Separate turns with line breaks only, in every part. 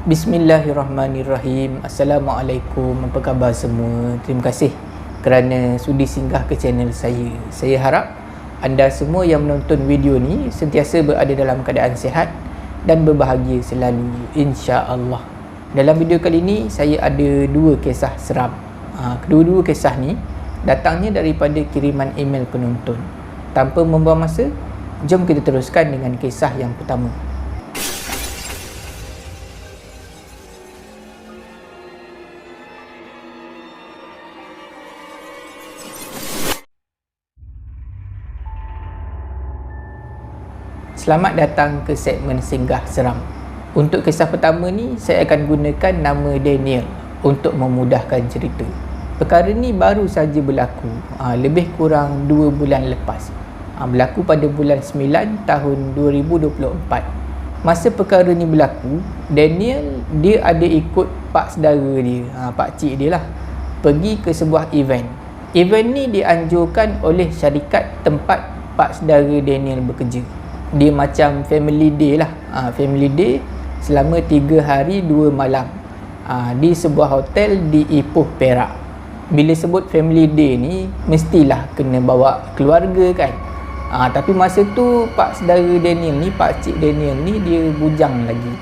Bismillahirrahmanirrahim. Assalamualaikum. Apa khabar semua? Terima kasih kerana sudi singgah ke channel saya. Saya harap anda semua yang menonton video ni sentiasa berada dalam keadaan sihat dan berbahagia selalu, insya-Allah. Dalam video kali ini saya ada dua kisah seram. Kedua-dua kisah ni datangnya daripada kiriman email penonton. Tanpa membuang masa, jom kita teruskan dengan kisah yang pertama. Selamat datang ke segmen Singgah Seram. Untuk kisah pertama ni, saya akan gunakan nama Daniel untuk memudahkan cerita. Perkara ni baru saja berlaku, lebih kurang 2 bulan lepas. Berlaku pada bulan 9 tahun 2024. Masa perkara ni berlaku, Daniel dia ada ikut pak saudara dia, pak cik dia lah, pergi ke sebuah event. Event ni dianjurkan oleh syarikat tempat pak saudara Daniel bekerja. Dia macam family day lah, family day selama 3 hari 2 malam di sebuah hotel di Ipoh, Perak. Bila sebut family day ni mestilah kena bawa keluarga kan. Tapi masa tu pak saudara Daniel ni, pak cik Daniel ni dia bujang lagi.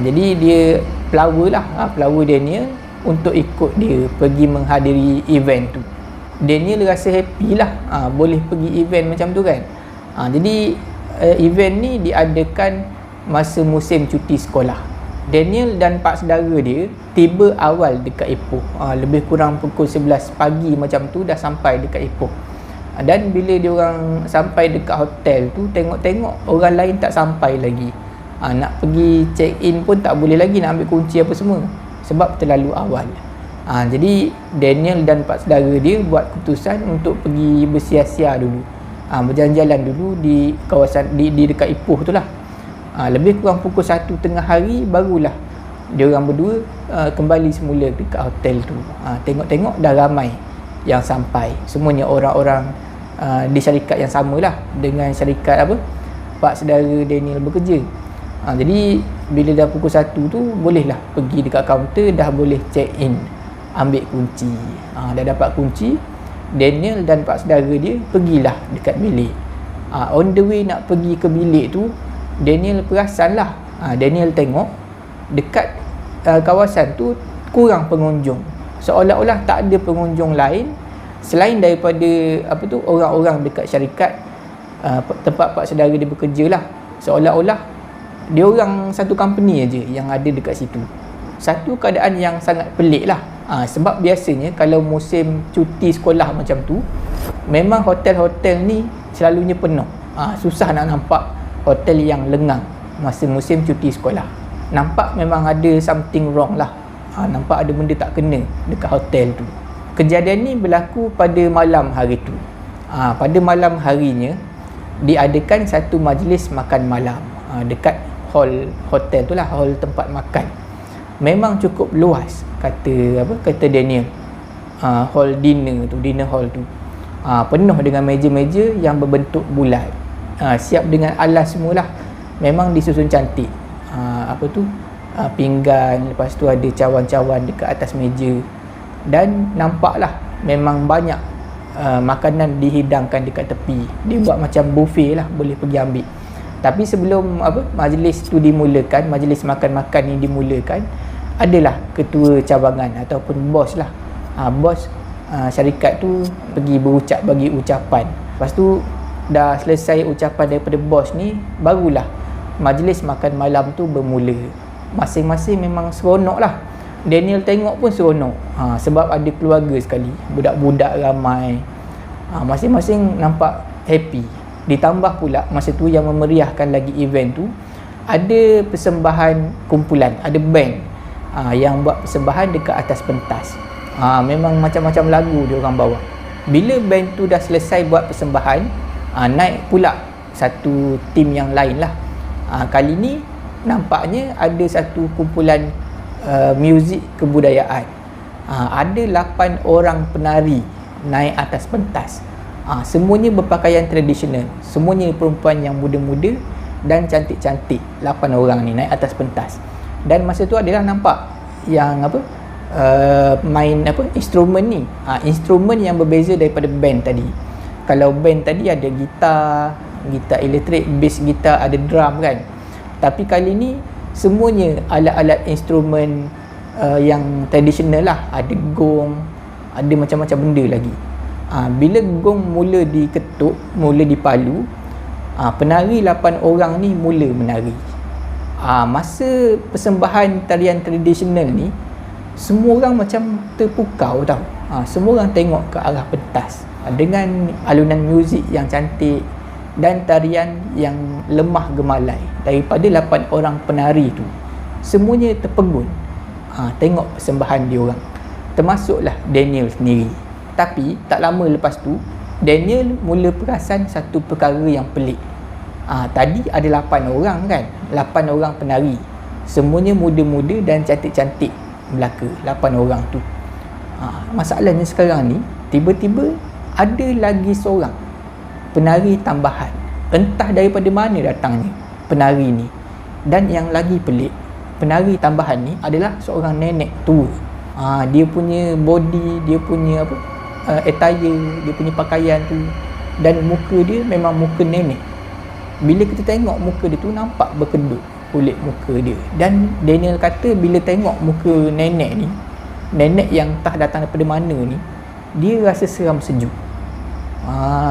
Jadi dia pelawa lah, pelawa Daniel untuk ikut dia pergi menghadiri event tu. Daniel rasa happy lah, boleh pergi event macam tu kan. Jadi event ni diadakan masa musim cuti sekolah. Daniel dan pak saudara dia tiba awal dekat Ipoh, lebih kurang pukul 11 pagi macam tu dah sampai dekat Ipoh. Dan bila dia orang sampai dekat hotel tu, tengok-tengok orang lain tak sampai lagi. Nak pergi check in pun tak boleh lagi, nak ambil kunci apa semua sebab terlalu awal. Jadi Daniel dan pak saudara dia buat keputusan untuk pergi bersia-sia dulu, berjalan-jalan dulu di kawasan di dekat Ipoh tu lah. Lebih kurang pukul 1 tengah hari barulah dia orang berdua kembali semula dekat hotel tu. Tengok-tengok dah ramai yang sampai, semuanya orang-orang di syarikat yang samalah dengan syarikat pak saudara Daniel bekerja. Jadi bila dah pukul 1 tu bolehlah pergi dekat kaunter, dah boleh check in, ambil kunci. Dah dapat kunci, Daniel dan pak saudara dia pergilah dekat bilik. On the way nak pergi ke bilik tu, Daniel perasan lah, Daniel tengok dekat kawasan tu kurang pengunjung. Seolah-olah tak ada pengunjung lain selain daripada orang-orang dekat syarikat tempat pak saudara dia bekerja lah. Seolah-olah dia orang satu company aja yang ada dekat situ. Satu keadaan yang sangat pelik lah. Sebab biasanya kalau musim cuti sekolah macam tu, memang hotel-hotel ni selalunya penuh. Susah nak nampak hotel yang lengang masa musim cuti sekolah. Nampak memang ada something wrong lah. Nampak ada benda tak kena dekat hotel tu. Kejadian ni berlaku pada malam hari tu. Pada malam harinya diadakan satu majlis makan malam dekat hall hotel tu lah, hall tempat makan. Memang cukup luas, kata Daniel. Hall dinner hall tu penuh dengan meja-meja yang berbentuk bulat, siap dengan alas semualah. Memang disusun cantik. Pinggan, lepas tu ada cawan-cawan dekat atas meja. Dan nampaklah memang banyak makanan dihidangkan dekat tepi. Dia buat macam buffet lah, boleh pergi ambil. Tapi sebelum majlis tu dimulakan, majlis makan-makan ni dimulakan, adalah ketua cabangan ataupun bos lah. Bos syarikat tu pergi berucap, bagi ucapan. Lepas tu dah selesai ucapan daripada bos ni, barulah majlis makan malam tu bermula. Masing-masing memang seronok lah. Daniel tengok pun seronok, sebab ada keluarga sekali, budak-budak ramai, masing-masing nampak happy. Ditambah pula masa tu yang memeriahkan lagi event tu, ada persembahan kumpulan, ada band yang buat persembahan dekat atas pentas. Memang macam-macam lagu dia orang bawa. Bila band tu dah selesai buat persembahan, naik pula satu tim yang lain lah. Kali ni nampaknya ada satu kumpulan muzik kebudayaan. Ada 8 orang penari naik atas pentas. Semuanya berpakaian tradisional, semuanya perempuan yang muda-muda dan cantik-cantik. 8 orang ni naik atas pentas. Dan masa tu adalah nampak yang main instrumen ni, instrumen yang berbeza daripada band tadi. Kalau band tadi ada gitar elektrik, bass gitar, ada drum kan. Tapi kali ni semuanya alat-alat instrumen yang tradisional lah. Ada gong, ada macam-macam benda lagi. Bila gong mula diketuk, mula dipalu, penari 8 orang ni mula menari. Masa persembahan tarian tradisional ni, semua orang macam terpukau tau. Semua orang tengok ke arah pentas dengan alunan muzik yang cantik dan tarian yang lemah gemalai daripada 8 orang penari tu. Semuanya terpegun tengok persembahan dia orang, termasuklah Daniel sendiri. Tapi tak lama lepas tu, Daniel mula perasan satu perkara yang pelik. Tadi ada 8 orang kan, 8 orang penari, semuanya muda-muda dan cantik-cantik Melaka, 8 orang tu. Masalahnya sekarang ni, tiba-tiba ada lagi seorang penari tambahan. Entah daripada mana datangnya penari ni. Dan yang lagi pelik, penari tambahan ni adalah seorang nenek tua. Dia punya body, dia punya attire, dia punya pakaian tu, dan muka dia memang muka nenek. Bila kita tengok muka dia tu, nampak berkedut kulit muka dia. Dan Daniel kata bila tengok muka nenek ni, nenek yang entah datang daripada mana ni, dia rasa seram sejuk.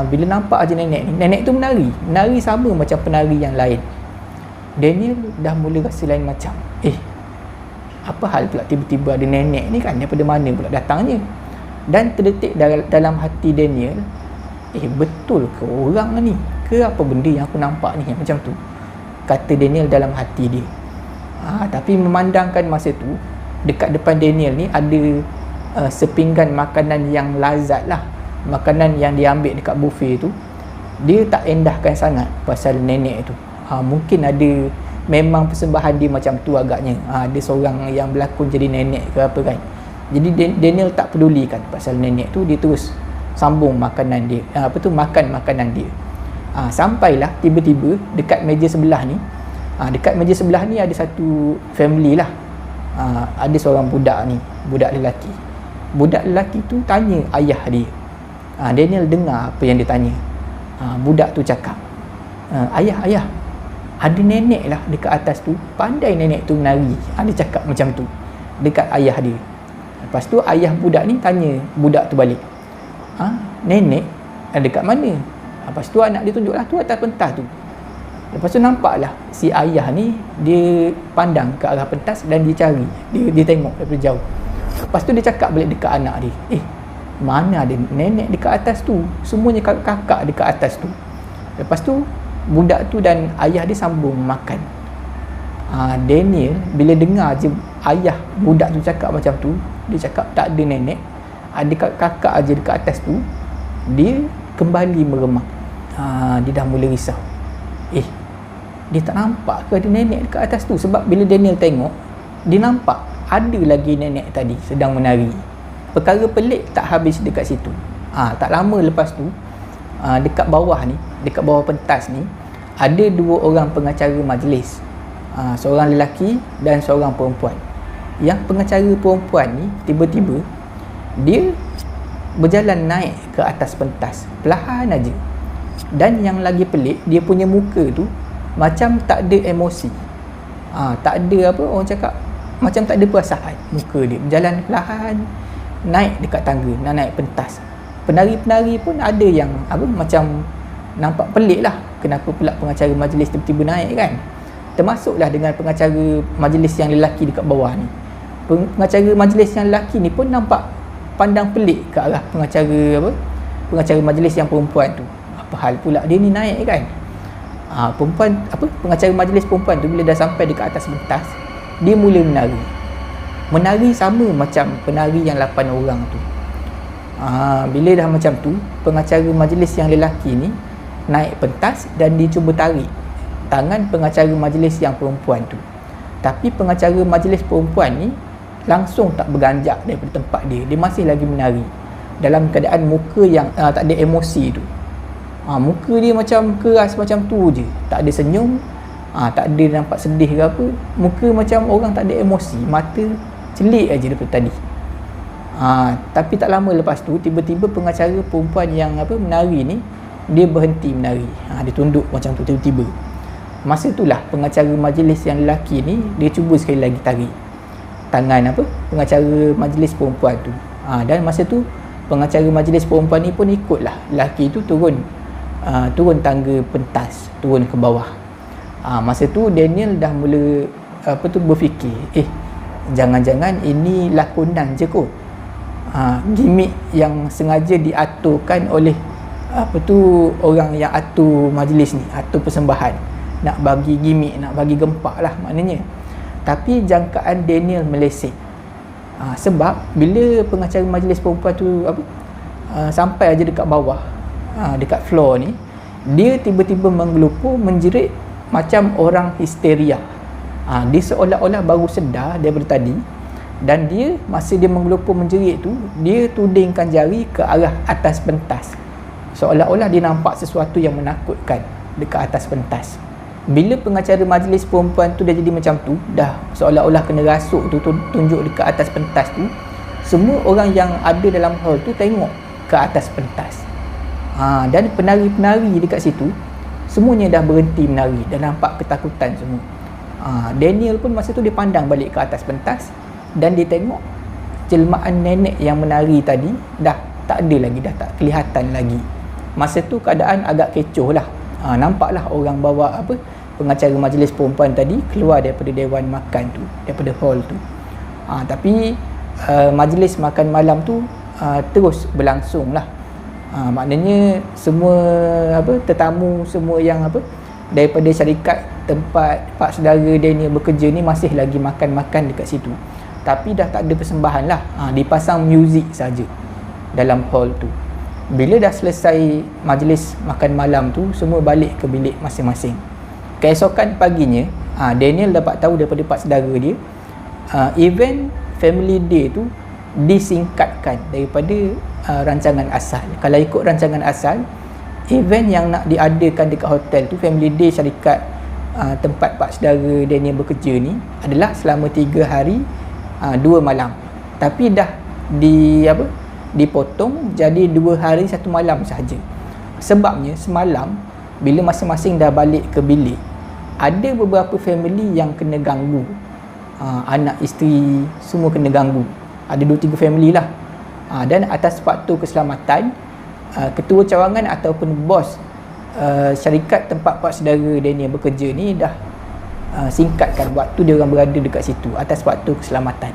Bila nampak aja nenek ni, nenek tu menari sama macam penari yang lain. Daniel dah mula rasa lain macam. Apa hal pula tiba-tiba ada nenek ni kan, daripada mana pula datangnya? Dan terdetik dalam hati Daniel, betul ke orang ni? Ke apa benda yang aku nampak ni yang macam tu? Kata Daniel dalam hati dia. Tapi memandangkan masa tu, dekat depan Daniel ni ada sepinggan makanan yang lazat lah. Makanan yang dia ambil dekat buffet tu, dia tak endahkan sangat pasal nenek tu. Mungkin ada, memang persembahan dia macam tu agaknya. Ada seorang yang berlakon jadi nenek ke apa kan. Jadi Daniel tak pedulikan pasal nenek tu, dia terus sambung makanan dia, makan makanan dia. Sampailah tiba-tiba dekat meja sebelah ni, dekat meja sebelah ni ada satu family lah. Ada seorang budak ni, budak lelaki. Budak lelaki tu tanya ayah dia. Daniel dengar apa yang dia tanya. Budak tu cakap, ayah, ada nenek lah dekat atas tu, pandai nenek tu menari. Dia cakap macam tu dekat ayah dia. Lepas tu ayah budak ni tanya budak tu balik, nenek dekat mana? Lepas tu anak dia tunjuklah tu atas pentas tu. Lepas tu nampaklah si ayah ni, dia pandang ke arah pentas dan dia cari, dia tengok daripada jauh. Lepas tu dia cakap balik dekat anak dia, mana ada nenek dekat atas tu, semuanya kakak dekat atas tu. Lepas tu budak tu dan ayah dia sambung makan. Daniel bila dengar je ayah budak tu cakap macam tu, dia cakap tak ada nenek, ada kakak aja dekat atas tu, dia kembali meremang. Dia dah mula risau. Dia tak nampak ke ada nenek dekat atas tu? Sebab bila Daniel tengok, dia nampak ada lagi nenek tadi sedang menari. Perkara pelik tak habis dekat situ. Tak lama lepas tu, dekat bawah ni, dekat bawah pentas ni, ada 2 orang pengacara majlis. Seorang lelaki dan seorang perempuan. Yang pengacara perempuan ni tiba-tiba dia berjalan naik ke atas pentas, perlahan aja. Dan yang lagi pelik, dia punya muka tu macam tak ada emosi. Tak ada orang cakap, macam tak ada perasaan muka dia. Berjalan perlahan naik dekat tangga, nak naik pentas. Penari-penari pun ada yang macam nampak pelik lah, kenapa pula pengacara majlis tiba-tiba naik kan. Termasuklah dengan pengacara majlis yang lelaki dekat bawah ni. Pengacara majlis yang lelaki ni pun nampak pandang pelik ke arah pengacara majlis yang perempuan tu. Apa hal pula dia ni naik kan? Pengacara majlis perempuan tu bila dah sampai dekat atas pentas, dia mula menari sama macam penari yang 8 orang tu. Bila dah macam tu, pengacara majlis yang lelaki ni naik pentas dan dia cuba tarik tangan pengacara majlis yang perempuan tu. Tapi pengacara majlis perempuan ni langsung tak berganjak daripada tempat dia. Dia masih lagi menari dalam keadaan muka yang tak ada emosi tu. Muka dia macam keras macam tu je, tak ada senyum, Tak ada nampak sedih ke apa, muka macam orang tak ada emosi, mata celik aja daripada tadi. Tapi tak lama lepas tu tiba-tiba pengacara perempuan yang menari ni dia berhenti menari. Dia tunduk macam tu tiba-tiba. Masa itulah pengacara majlis yang lelaki ni dia cuba sekali lagi tarik tangan pengacara majlis perempuan tu. Dan masa tu pengacara majlis perempuan ni pun ikutlah lelaki tu turun tangga pentas, turun ke bawah. Masa tu Daniel dah mula berfikir, jangan-jangan ini lakonan je kot. Gimik yang sengaja diaturkan oleh orang yang atur majlis ni, atur persembahan, nak bagi gimik, nak bagi gempak lah maknanya. Tapi jangkaan Daniel meleset. Sebab bila pengacara majlis perempuan tu sampai aja dekat bawah, dekat floor ni, dia tiba-tiba menggelupur, menjerit macam orang histeria. Dia seolah-olah baru sedar daripada tadi, dan dia masa dia menggelupur menjerit tu, dia tudingkan jari ke arah atas pentas, seolah-olah dia nampak sesuatu yang menakutkan dekat atas pentas. Bila pengacara majlis perempuan tu dah jadi macam tu, dah seolah-olah kena rasuk tu tunjuk dekat atas pentas tu, semua orang yang ada dalam hall tu tengok ke atas pentas. Dan penari-penari dekat situ semuanya dah berhenti menari, dah nampak ketakutan semua. Daniel pun masa tu dia pandang balik ke atas pentas, dan dia tengok jelmaan nenek yang menari tadi dah tak ada lagi, dah tak kelihatan lagi. Masa tu keadaan agak kecoh lah. Nampaklah orang bawa pengacara majlis perempuan tadi keluar daripada dewan makan tu, daripada hall tu. Tapi majlis makan malam tu terus berlangsung lah. Maknanya semua tetamu semua yang daripada syarikat tempat pak saudara Daniel bekerja ni masih lagi makan-makan dekat situ. Tapi dah tak ada persembahan lah. Dipasang muzik saja dalam hall tu. Bila dah selesai majlis makan malam tu, semua balik ke bilik masing-masing. Keesokan paginya, Daniel dapat tahu daripada pak saudara dia, event family day tu disingkatkan daripada rancangan asal. Kalau ikut rancangan asal, event yang nak diadakan dekat hotel tu, family day syarikat tempat pak saudara Daniel bekerja ni, adalah selama 3 hari 2 malam. Tapi dah dipotong jadi 2 hari 1 malam sahaja. Sebabnya semalam bila masing-masing dah balik ke bilik, ada beberapa family yang kena ganggu. Anak isteri semua kena ganggu. Ada 2-3 family lah. Dan atas faktor keselamatan, ketua cawangan ataupun bos syarikat tempat pak saudara Daniel bekerja ni dah singkatkan waktu dia orang berada dekat situ atas faktor keselamatan.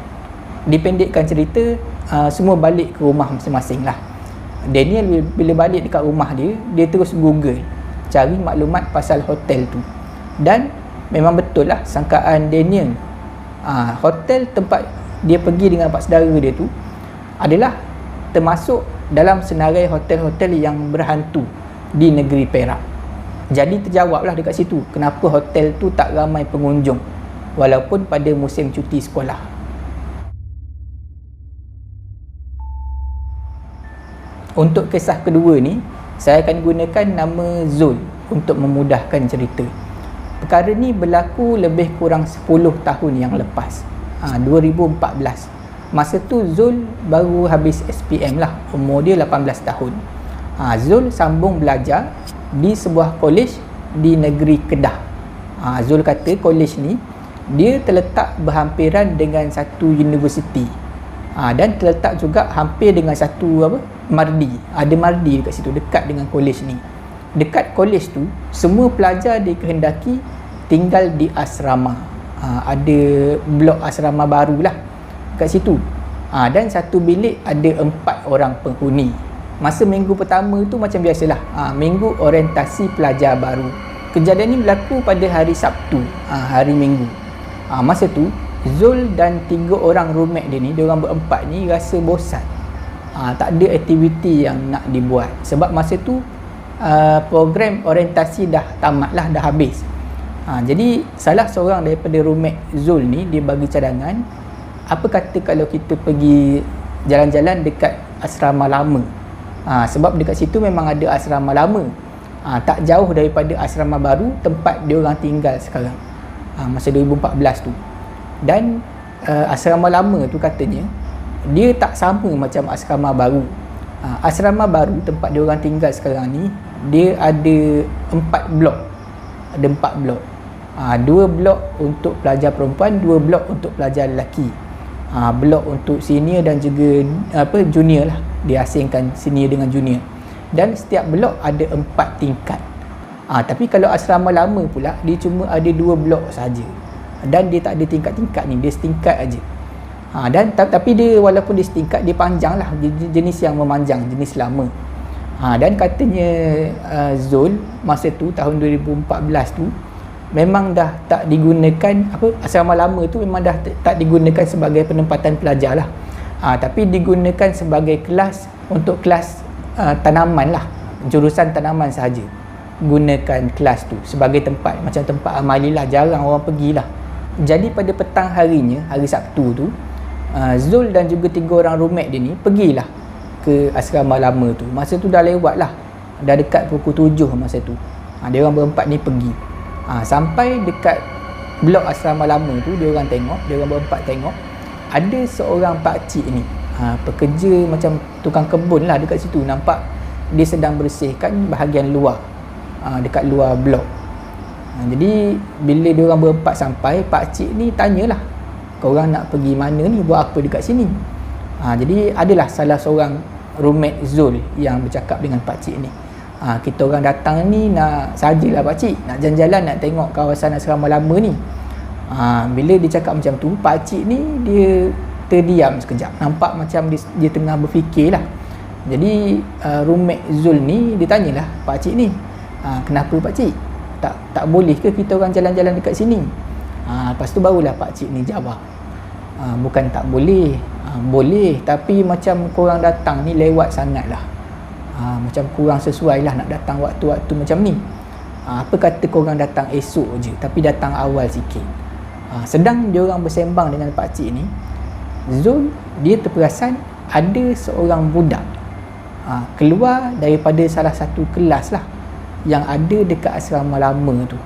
Dipendekkan cerita, semua balik ke rumah masing-masing lah. Daniel bila balik dekat rumah dia, dia terus Google cari maklumat pasal hotel tu, dan memang betul lah sangkaan Daniel. Hotel tempat dia pergi dengan pak saudara dia tu adalah termasuk dalam senarai hotel-hotel yang berhantu di negeri Perak. Jadi terjawablah dekat situ kenapa hotel tu tak ramai pengunjung walaupun pada musim cuti sekolah. Untuk kisah kedua ni, saya akan gunakan nama Zul untuk memudahkan cerita. Perkara ni berlaku lebih kurang 10 tahun yang lepas, 2014. Masa tu Zul baru habis SPM lah, umur dia 18 tahun. Zul sambung belajar di sebuah kolej di negeri Kedah. Zul kata kolej ni dia terletak berhampiran dengan satu universiti, dan terletak juga hampir dengan satu mardi. Ada mardi dekat situ, dekat dengan kolej ni. Dekat kolej tu semua pelajar dikehendaki tinggal di asrama. Ada blok asrama baru lah kat situ. Dan satu bilik ada 4 orang penghuni. Masa minggu pertama tu macam biasalah, minggu orientasi pelajar baru. Kejadian ni berlaku pada hari Sabtu, hari Minggu. Masa tu Zul dan 3 orang roommate dia ni, diorang berempat ni rasa bosan. Tak ada aktiviti yang nak dibuat. Sebab masa tu program orientasi dah tamat lah, dah habis. Jadi salah seorang daripada roommate Zul ni, dia bagi cadangan, apa kata kalau kita pergi jalan-jalan dekat asrama lama. Sebab dekat situ memang ada asrama lama. Tak jauh daripada asrama baru tempat dia orang tinggal sekarang, masa 2014 tu. Dan asrama lama tu katanya dia tak sama macam asrama baru. Asrama baru tempat dia orang tinggal sekarang ni, dia ada 4 blok. Ada 4 blok. 2 blok untuk pelajar perempuan, 2 blok untuk pelajar lelaki. Blok untuk senior dan juga junior lah. Dia asingkan senior dengan junior. Dan setiap blok ada 4 tingkat. Tapi kalau asrama lama pula, dia cuma ada 2 blok saja. Dan dia tak ada tingkat-tingkat ni, dia setingkat aja. Dan tapi dia walaupun dia setingkat, dia panjang lah, jenis yang memanjang, jenis lama. Dan katanya Zul masa tu tahun 2014 tu memang dah tak digunakan, asrama lama tu memang dah tak digunakan sebagai penempatan pelajar lah. Tapi digunakan sebagai kelas, untuk kelas tanaman lah, jurusan tanaman sahaja. Gunakan kelas tu sebagai tempat, macam tempat amali lah, jarang orang pergilah. Jadi pada petang harinya, hari Sabtu tu, Zul dan juga 3 orang roommate dia ni pergilah ke asrama lama tu. Masa tu dah lewat lah, dah dekat pukul 7 masa tu. Dia orang berempat ni pergi. Sampai dekat blok asrama lama tu, dia orang berempat tengok ada seorang pakcik ni, pekerja macam tukang kebun lah dekat situ. Nampak dia sedang bersihkan bahagian luar, dekat luar blok. Jadi bila dia orang berempat sampai, pakcik ni tanyalah, korang nak pergi mana ni, buat apa dekat sini? Jadi adalah salah seorang roommate Zul yang bercakap dengan pakcik ni, kita orang datang ni nak sajalah pakcik, nak jalan-jalan, nak tengok kawasan asrama lama ni. Bila dia cakap macam tu, pakcik ni dia terdiam sekejap, nampak macam dia tengah berfikir lah. Jadi roommate Zul ni dia tanyalah pakcik ni, kenapa pakcik, tak boleh ke kita orang jalan-jalan dekat sini? Lepas tu barulah pakcik ni jawab, bukan tak boleh, boleh, tapi macam korang datang ni lewat sangat lah, macam kurang sesuai lah nak datang waktu-waktu macam ni. Apa kata korang datang esok je, tapi datang awal sikit. Sedang dia orang bersembang dengan pakcik ni, Zul dia terperasan ada seorang budak keluar daripada salah satu kelas lah yang ada dekat asrama lama tu.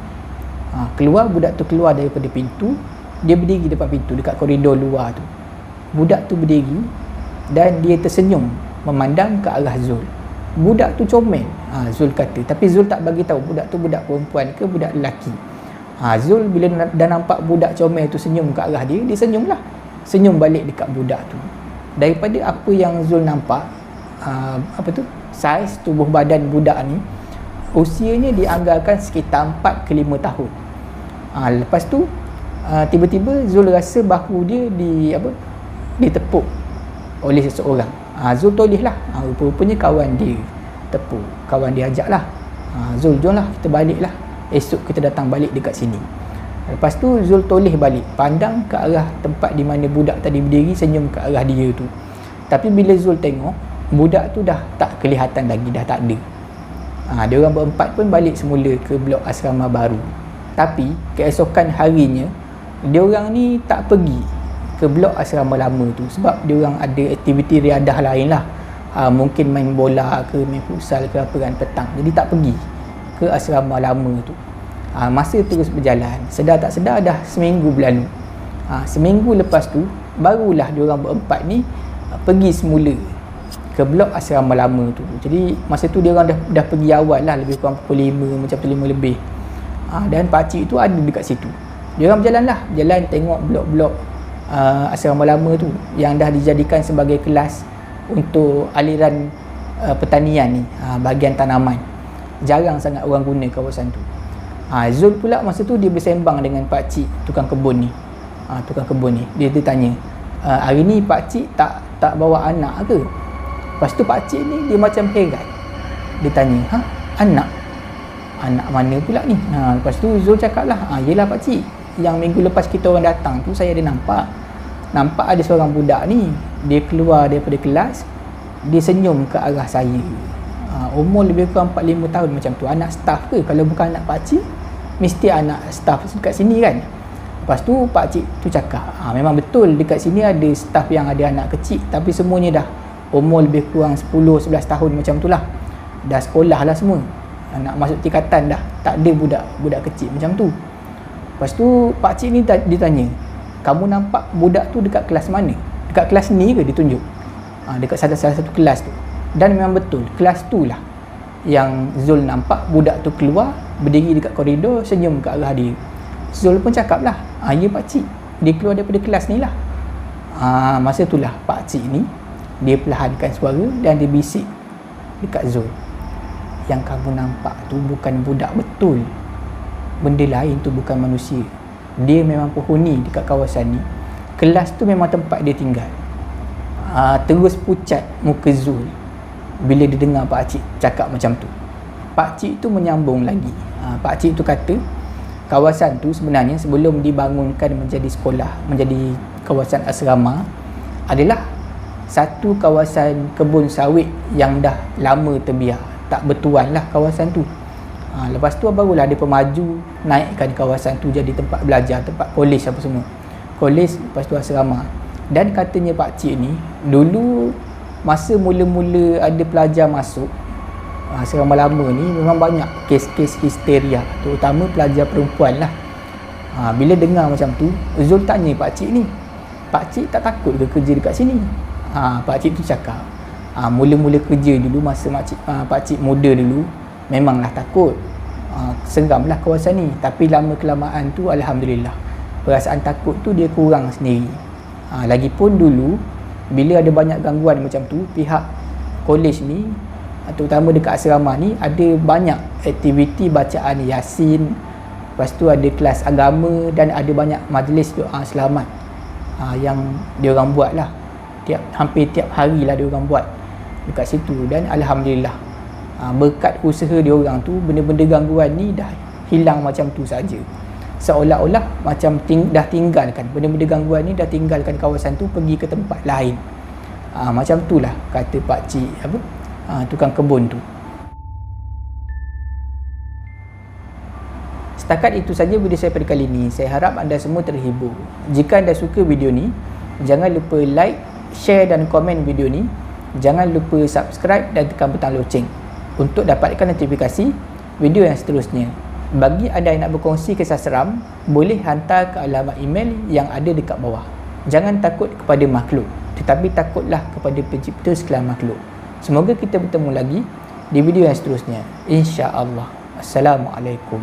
Budak tu keluar daripada pintu, dia berdiri depan pintu dekat koridor luar tu. Budak tu berdiri dan dia tersenyum memandang ke arah Zul. Budak tu comel, Zul kata, tapi Zul tak bagi tahu budak tu budak perempuan ke budak lelaki. Zul bila dah nampak budak comel tu senyum ke arah dia, dia senyumlah, senyum balik dekat budak tu. Daripada apa yang Zul nampak, saiz tubuh badan budak ni, usianya dianggarkan sekitar 4 ke 5 tahun. Lepas tu tiba-tiba Zul rasa bahu dia ditepuk oleh seseorang. Zul toleh lah, rupanya kawan dia tepuk, kawan dia ajak lah, Zul jomlah kita balik lah, esok kita datang balik dekat sini. Lepas tu Zul toleh balik, pandang ke arah tempat di mana budak tadi berdiri, senyum ke arah dia tu. Tapi bila Zul tengok, budak tu dah tak kelihatan lagi, dah tak ada. Dia orang berempat pun balik semula ke blok asrama baru. Tapi keesokan harinya, dia orang ni tak pergi ke blok asrama lama tu sebab dia orang ada aktiviti riadah lain lah. Mungkin main bola ke, main futsal ke apa kan petang. Jadi tak pergi ke asrama lama tu. Masa terus berjalan, sedar tak sedar dah seminggu berlalu. Seminggu lepas tu barulah dia orang berempat ni pergi semula ke blok asrama lama tu. Jadi masa tu dia orang dah pergi awal lah, lebih kurang pukul 5, macam pukul 5 lebih. Dan pakcik tu ada dekat situ. Dia orang berjalan lah, jalan tengok blok-blok asrama lama tu yang dah dijadikan sebagai kelas untuk aliran pertanian ni, bahagian tanaman. Jarang sangat orang guna kawasan tu. Zul pula masa tu dia bersembang dengan pakcik tukang kebun ni. Dia tanya, hari ni pakcik tak bawa anak ke? Lepas tu pakcik ni dia macam heran. Dia tanya, anak mana pula ni? Lepas tu Zul cakap lah, yelah pakcik, yang minggu lepas kita orang datang tu saya ada nampak ada seorang budak ni, dia keluar daripada kelas, dia senyum ke arah saya. Umur lebih kurang 4-5 tahun macam tu. Anak staff ke? Kalau bukan anak pakcik, mesti anak staff dekat sini kan. Lepas tu pakcik tu cakap, memang betul dekat sini ada staff yang ada anak kecil, tapi semuanya dah umur lebih kurang 10-11 tahun macam tu lah. Dah sekolah lah semua. nak masuk tingkatan dah, tak ada budak kecil macam tu. Lepas tu pakcik ni ditanya, kamu nampak budak tu dekat kelas mana? Dekat kelas ni ke? Ditunjuk dekat salah satu kelas tu. Dan memang betul, kelas tu lah yang Zul nampak budak tu keluar, berdiri dekat koridor, senyum ke arah dia. Zul pun cakap lah, ya pakcik, dia keluar daripada kelas ni lah. Masa tu lah pakcik ni dia perlahankan suara dan dia bisik dekat Zul, yang kamu nampak tu bukan budak betul, benda lain tu, bukan manusia. Dia memang penghuni dekat kawasan ni. Kelas tu memang tempat dia tinggal. Terus pucat muka Zul bila dia dengar pakcik cakap macam tu. Pakcik tu menyambung lagi. Pakcik tu kata kawasan tu sebenarnya sebelum dibangunkan menjadi sekolah, menjadi kawasan asrama, adalah satu kawasan kebun sawit yang dah lama terbiar, tak bertuan lah kawasan tu. Lepas tu barulah dia pemaju naikkan kawasan tu jadi tempat belajar, tempat kolej apa semua. Kolej, lepas tu asrama. Dan katanya pakcik ni, dulu masa mula-mula ada pelajar masuk asrama lama ni, memang banyak kes-kes histeria, terutama pelajar perempuan lah. Bila dengar macam tu, Zul tanya pakcik ni, pakcik tak takut ke kerja dekat sini? Pakcik tu cakap, mula-mula kerja dulu, masa pakcik muda dulu, memanglah takut, seramlah kawasan ni. Tapi lama-kelamaan tu alhamdulillah, perasaan takut tu dia kurang sendiri. Lagipun dulu bila ada banyak gangguan macam tu, pihak kolej ni, terutama dekat asrama ni, ada banyak aktiviti bacaan Yasin, lepas tu ada kelas agama, dan ada banyak majlis doa selamat yang diorang buat lah. Hampir tiap hari lah diorang buat dekat situ. Dan alhamdulillah, berkat usaha diorang tu, benda-benda gangguan ni dah hilang macam tu saja. Seolah-olah macam dah tinggalkan benda-benda gangguan ni, dah tinggalkan kawasan tu, pergi ke tempat lain. Macam tu lah kata pakcik tukang kebun tu. Setakat itu saja video saya pada kali ini. Saya harap anda semua terhibur. Jika anda suka video ni, jangan lupa like, share dan komen video ni. Jangan lupa subscribe dan tekan butang loceng untuk dapatkan notifikasi video yang seterusnya. Bagi anda yang nak berkongsi kisah seram, boleh hantar ke alamat email yang ada dekat bawah. Jangan takut kepada makhluk, tetapi takutlah kepada pencipta sekalian makhluk. Semoga kita bertemu lagi di video yang seterusnya, insya-Allah. Assalamualaikum.